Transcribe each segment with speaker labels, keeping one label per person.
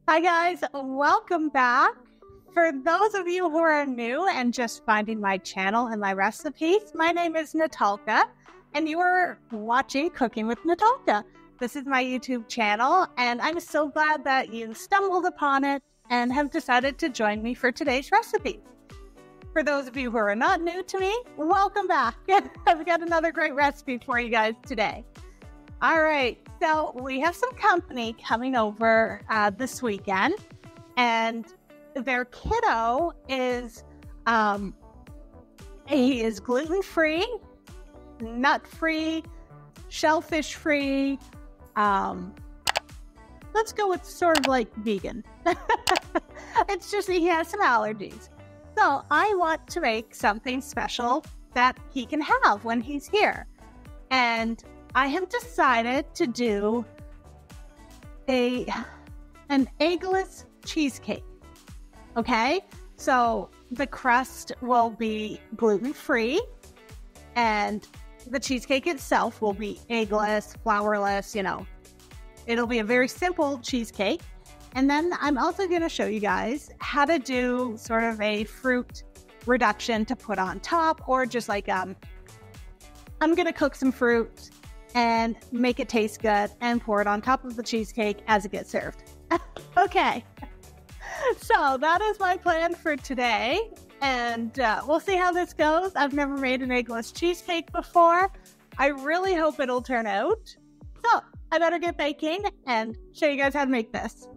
Speaker 1: Hi guys, welcome back. For those of you who are new and just finding my channel and my recipes, my name is Natalka, and you are watching Cooking with Natalka. This is my YouTube channel, and I'm so glad that you stumbled upon it and have decided to join me for today's recipe. For those of you who are not new to me, welcome back. I've got another great recipe for you guys today. All right, so we have some company coming over this weekend, and their kiddo is he is gluten-free, nut-free, shellfish-free. Let's go with sort of like vegan. It's just he has some allergies. So I want to make something special that he can have when he's here. And I have decided to do an eggless cheesecake. Okay? So the crust will be gluten-free, and the cheesecake itself will be eggless, flourless, It'll be a very simple cheesecake. And then I'm also going to show you guys how to do sort of a fruit reduction to put on top, or just like I'm going to cook some fruit and make it taste good and pour it on top of the cheesecake as it gets served. Okay, so that is my plan for today, and we'll see how this goes. I've never made an eggless cheesecake before. I really hope it'll turn out. So I better get baking and show you guys how to make this.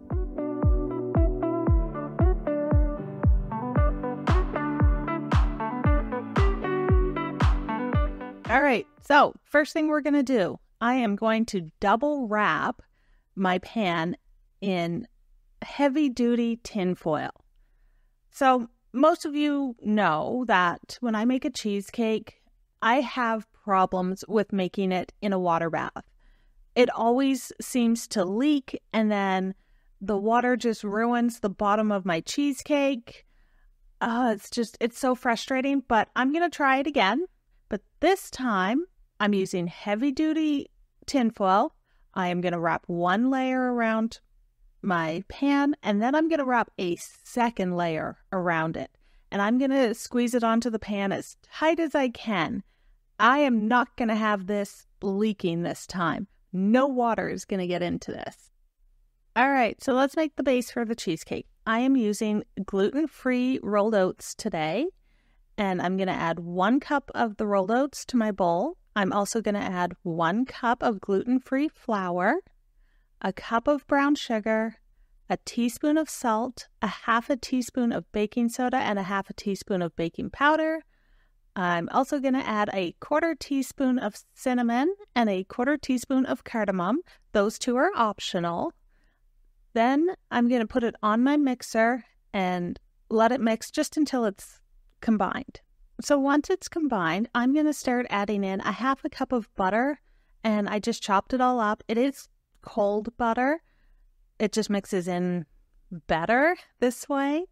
Speaker 1: All right, so first thing we're going to do, I am going to double wrap my pan in heavy-duty tin foil. So most of you know that when I make a cheesecake, I have problems with making it in a water bath. It always seems to leak, and then the water just ruins the bottom of my cheesecake. It's so frustrating, but I'm going to try it again. But this time, I'm using heavy-duty tinfoil. I am going to wrap one layer around my pan, and then I'm going to wrap a second layer around it. And I'm going to squeeze it onto the pan as tight as I can. I am not going to have this leaking this time. No water is going to get into this. All right, so let's make the base for the cheesecake. I am using gluten-free rolled oats today. And I'm going to add 1 cup of the rolled oats to my bowl. I'm also going to add 1 cup of gluten-free flour, a cup of brown sugar, a teaspoon of salt, a half a teaspoon of baking soda, and a half a teaspoon of baking powder. I'm also going to add a 1/4 teaspoon of cinnamon and a 1/4 teaspoon of cardamom. Those two are optional. Then I'm going to put it on my mixer and let it mix just until it's combined. So once it's combined, I'm going to start adding in a half a cup of butter, and I just chopped it all up. It is cold butter. It just mixes in better this way.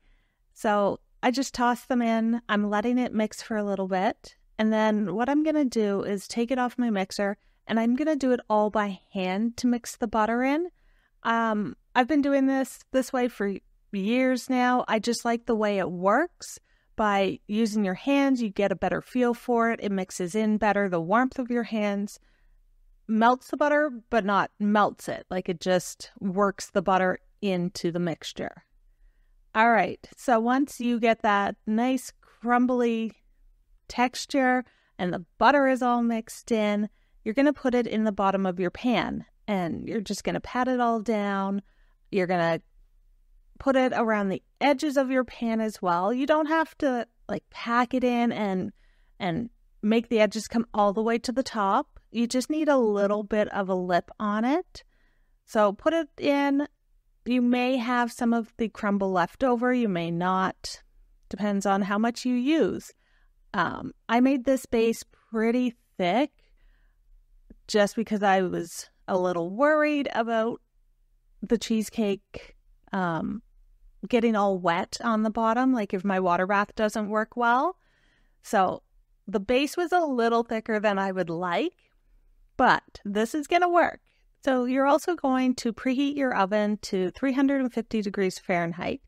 Speaker 1: So I just toss them in. I'm letting it mix for a little bit. And then what I'm going to do is take it off my mixer, and I'm going to do it all by hand to mix the butter in. I've been doing this way for years now. I just like the way it works. By using your hands, you get a better feel for it. It mixes in better. The warmth of your hands melts the butter, but not melts it. Like, it just works the butter into the mixture. All right, so once you get that nice crumbly texture and the butter is all mixed in, you're going to put it in the bottom of your pan, and you're just going to pat it all down. You're going to put it around the edges of your pan as well. You don't have to pack it in and make the edges come all the way to the top. You just need a little bit of a lip on it. So put it in. You may have some of the crumble left over. You may not. Depends on how much you use. I made this base pretty thick just because I was a little worried about the cheesecake getting all wet on the bottom, like if my water bath doesn't work well. So the base was a little thicker than I would like, but this is going to work. So you're also going to preheat your oven to 350 degrees Fahrenheit.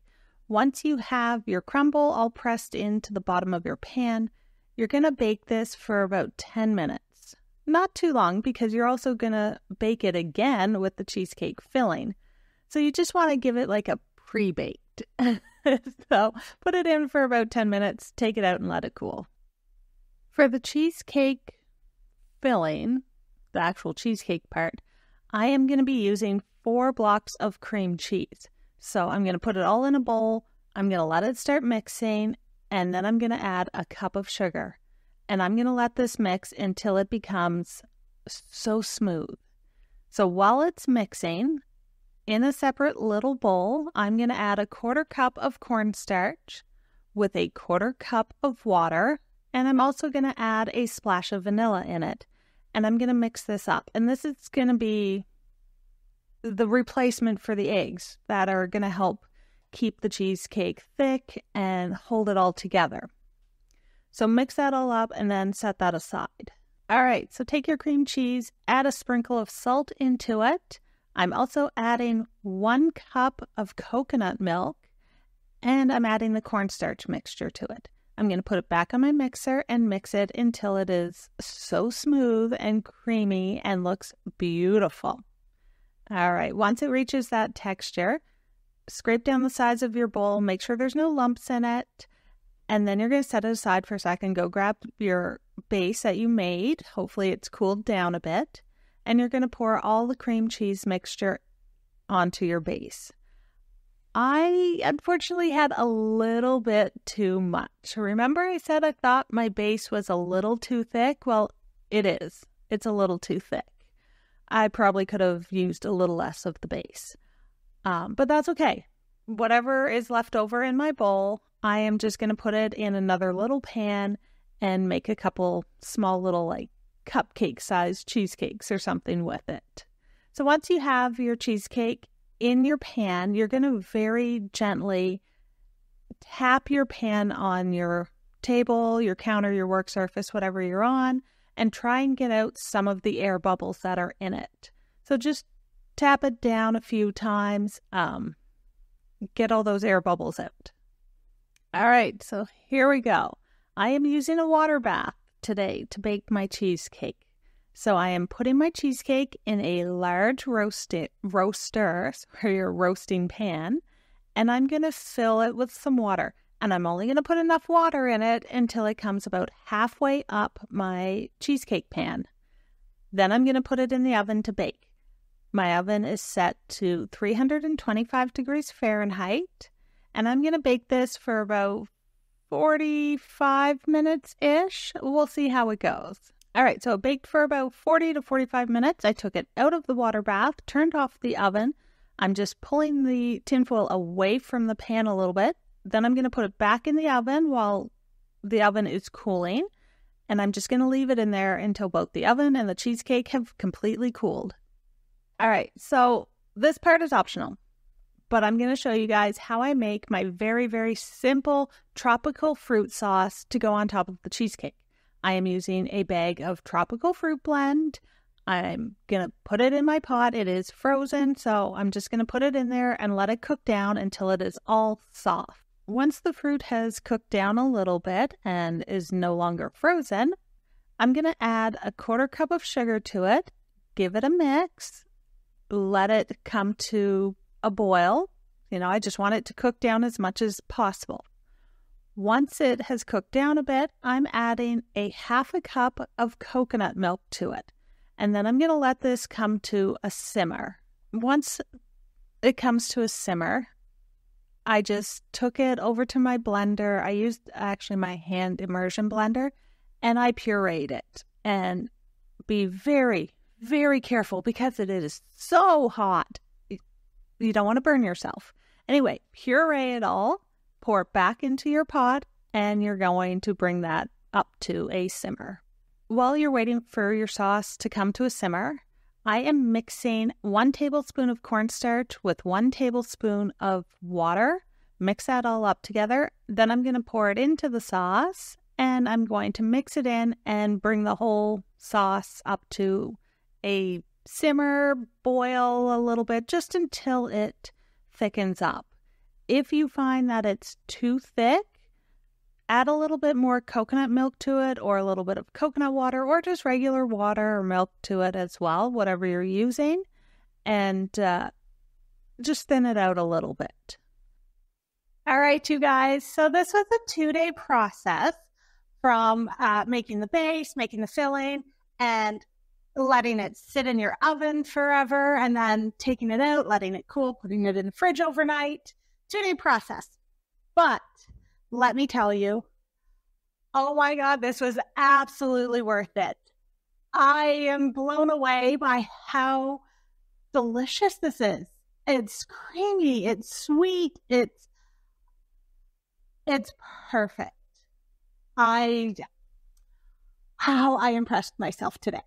Speaker 1: Once you have your crumble all pressed into the bottom of your pan, you're going to bake this for about 10 minutes. Not too long because you're also going to bake it again with the cheesecake filling. So you just want to give it like a pre-baked. So put it in for about 10 minutes, take it out and let it cool. For the cheesecake filling, the actual cheesecake part, I am going to be using 4 blocks of cream cheese. So I'm going to put it all in a bowl, I'm going to let it start mixing, and then I'm going to add a cup of sugar. And I'm going to let this mix until it becomes so smooth. So while it's mixing, in a separate little bowl, I'm going to add a 1/4 cup of cornstarch with a 1/4 cup of water, and I'm also going to add a splash of vanilla in it. And I'm going to mix this up. And this is going to be the replacement for the eggs that are going to help keep the cheesecake thick and hold it all together. So mix that all up and then set that aside. All right, so take your cream cheese, add a sprinkle of salt into it. I'm also adding 1 cup of coconut milk, and I'm adding the cornstarch mixture to it. I'm going to put it back on my mixer and mix it until it is so smooth and creamy and looks beautiful. All right, once it reaches that texture, scrape down the sides of your bowl, make sure there's no lumps in it, and then you're going to set it aside for a second. Go grab your base that you made. Hopefully it's cooled down a bit, and you're going to pour all the cream cheese mixture onto your base. I unfortunately had a little bit too much. Remember I said I thought my base was a little too thick? Well, it is. It's a little too thick. I probably could have used a little less of the base. But that's okay. Whatever is left over in my bowl, I am just going to put it in another little pan and make a couple small little like cupcake-sized cheesecakes or something with it. So once you have your cheesecake in your pan, you're going to very gently tap your pan on your table, your counter, your work surface, whatever you're on, and try and get out some of the air bubbles that are in it. So just tap it down a few times, get all those air bubbles out. All right, so here we go. I am using a water bath today to bake my cheesecake. So I am putting my cheesecake in a large roaster for your roasting pan, and I'm going to fill it with some water. And I'm only going to put enough water in it until it comes about halfway up my cheesecake pan. Then I'm going to put it in the oven to bake. My oven is set to 325 degrees Fahrenheit, and I'm going to bake this for about 45 minutes-ish. We'll see how it goes. All right, so it baked for about 40 to 45 minutes. I took it out of the water bath, turned off the oven. I'm just pulling the tinfoil away from the pan a little bit. Then I'm going to put it back in the oven while the oven is cooling. And I'm just going to leave it in there until both the oven and the cheesecake have completely cooled. All right, so this part is optional, but I'm going to show you guys how I make my very, very simple tropical fruit sauce to go on top of the cheesecake. I am using a bag of tropical fruit blend. I'm going to put it in my pot. It is frozen, so I'm just going to put it in there and let it cook down until it is all soft. Once the fruit has cooked down a little bit and is no longer frozen, I'm going to add a 1/4 cup of sugar to it, give it a mix, let it come to a boil. I just want it to cook down as much as possible. Once it has cooked down a bit, I'm adding a 1/2 cup of coconut milk to it. And then I'm going to let this come to a simmer. Once it comes to a simmer, I just took it over to my blender. I used actually my hand immersion blender, and I pureed it. And be very, very careful because it is so hot. You don't want to burn yourself. Anyway, puree it all. Pour it back into your pot, and you're going to bring that up to a simmer. While you're waiting for your sauce to come to a simmer, I am mixing 1 tablespoon of cornstarch with 1 tablespoon of water. Mix that all up together. Then I'm going to pour it into the sauce, and I'm going to mix it in and bring the whole sauce up to a simmer, boil a little bit just until it thickens up. If you find that it's too thick, add a little bit more coconut milk to it, or a little bit of coconut water, or just regular water or milk to it as well, whatever you're using, and just thin it out a little bit. All right, you guys, so this was a 2-day process from making the base, making the filling, and letting it sit in your oven forever, and then taking it out, letting it cool, putting it in the fridge overnight. 2-day process. But let me tell you, oh my God, this was absolutely worth it. I am blown away by how delicious this is. It's creamy, it's sweet, it's perfect. How I impressed myself today.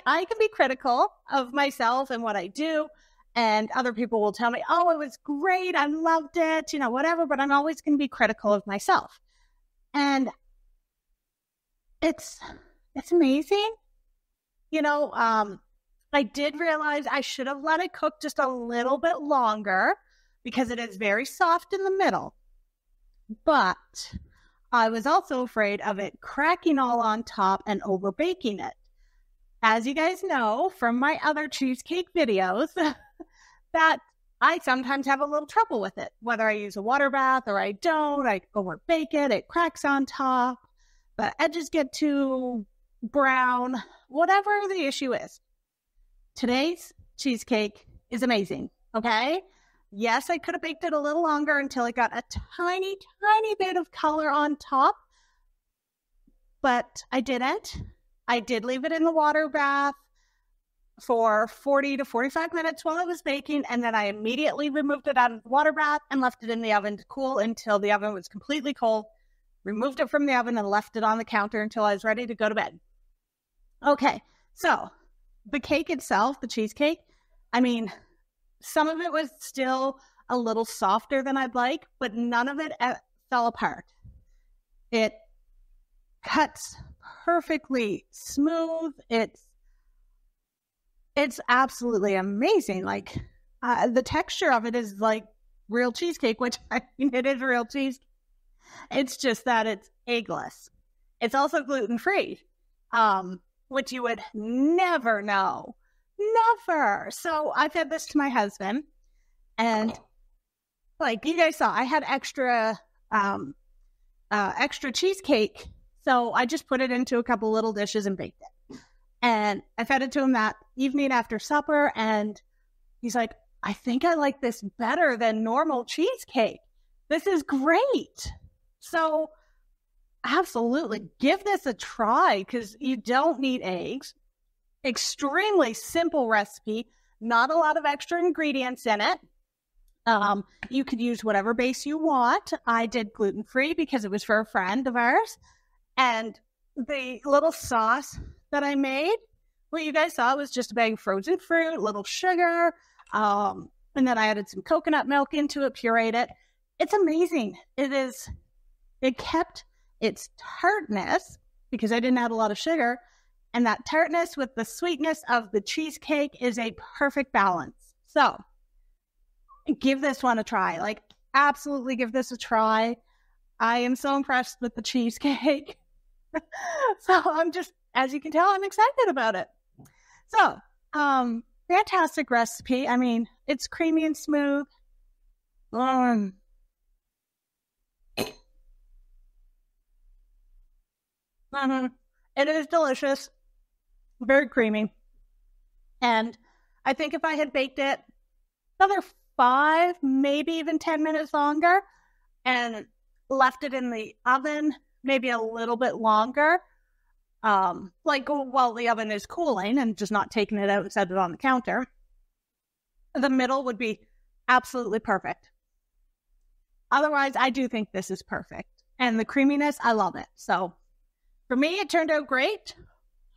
Speaker 1: I can be critical of myself and what I do, and other people will tell me, oh, it was great, I loved it, whatever, but I'm always going to be critical of myself. And it's amazing. I did realize I should have let it cook just a little bit longer because it is very soft in the middle. But I was also afraid of it cracking all on top and over baking it. As you guys know from my other cheesecake videos, that I sometimes have a little trouble with it. Whether I use a water bath or I don't, I over bake it, it cracks on top, the edges get too brown, whatever the issue is. Today's cheesecake is amazing, okay? Yes, I could have baked it a little longer until it got a tiny, tiny bit of color on top, but I didn't. I did leave it in the water bath for 40 to 45 minutes while it was baking, and then I immediately removed it out of the water bath and left it in the oven to cool until the oven was completely cold, removed it from the oven and left it on the counter until I was ready to go to bed. Okay, so the cake itself, the cheesecake, some of it was still a little softer than I'd like, but none of it fell apart. It cuts perfectly smooth. It's absolutely amazing. The texture of it is like real cheesecake, which it is real cheesecake. It's just that it's eggless. It's also gluten-free, which you would never know. Never. So I fed this to my husband, and like you guys saw, I had extra cheesecake. So I just put it into a couple little dishes and baked it. And I fed it to him that evening after supper, and he's like, I think I like this better than normal cheesecake. This is great. So absolutely give this a try, because you don't need eggs. Extremely simple recipe, not a lot of extra ingredients in it. You could use whatever base you want. I did gluten-free because it was for a friend of ours. And the little sauce that I made, what you guys saw, was just a bag of frozen fruit, little sugar, and then I added some coconut milk into it, pureed it. It's amazing. It kept its tartness because I didn't add a lot of sugar, and that tartness with the sweetness of the cheesecake is a perfect balance. So give this one a try. Absolutely give this a try. I am so impressed with the cheesecake. So I'm just, as you can tell, I'm excited about it. So, fantastic recipe. It's creamy and smooth. It is delicious. Very creamy. And I think if I had baked it another 5, maybe even 10 minutes longer, and left it in the oven maybe a little bit longer, while the oven is cooling and just not taking it out and set it on the counter, the middle would be absolutely perfect. Otherwise, I do think this is perfect. And the creaminess, I love it. So for me, it turned out great.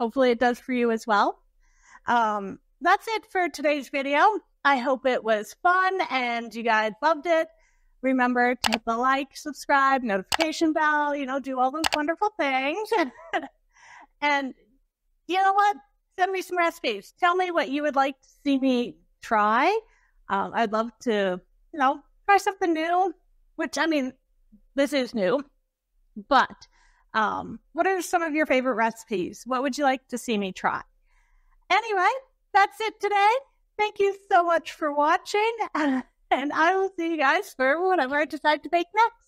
Speaker 1: Hopefully it does for you as well. That's it for today's video. I hope it was fun and you guys loved it. Remember to hit the like, subscribe, notification bell, do all those wonderful things. And you know what? Send me some recipes. Tell me what you would like to see me try. I'd love to, try something new, which, I mean, this is new. But what are some of your favorite recipes? What would you like to see me try? Anyway, that's it today. Thank you so much for watching. And I will see you guys for whatever I decide to bake next.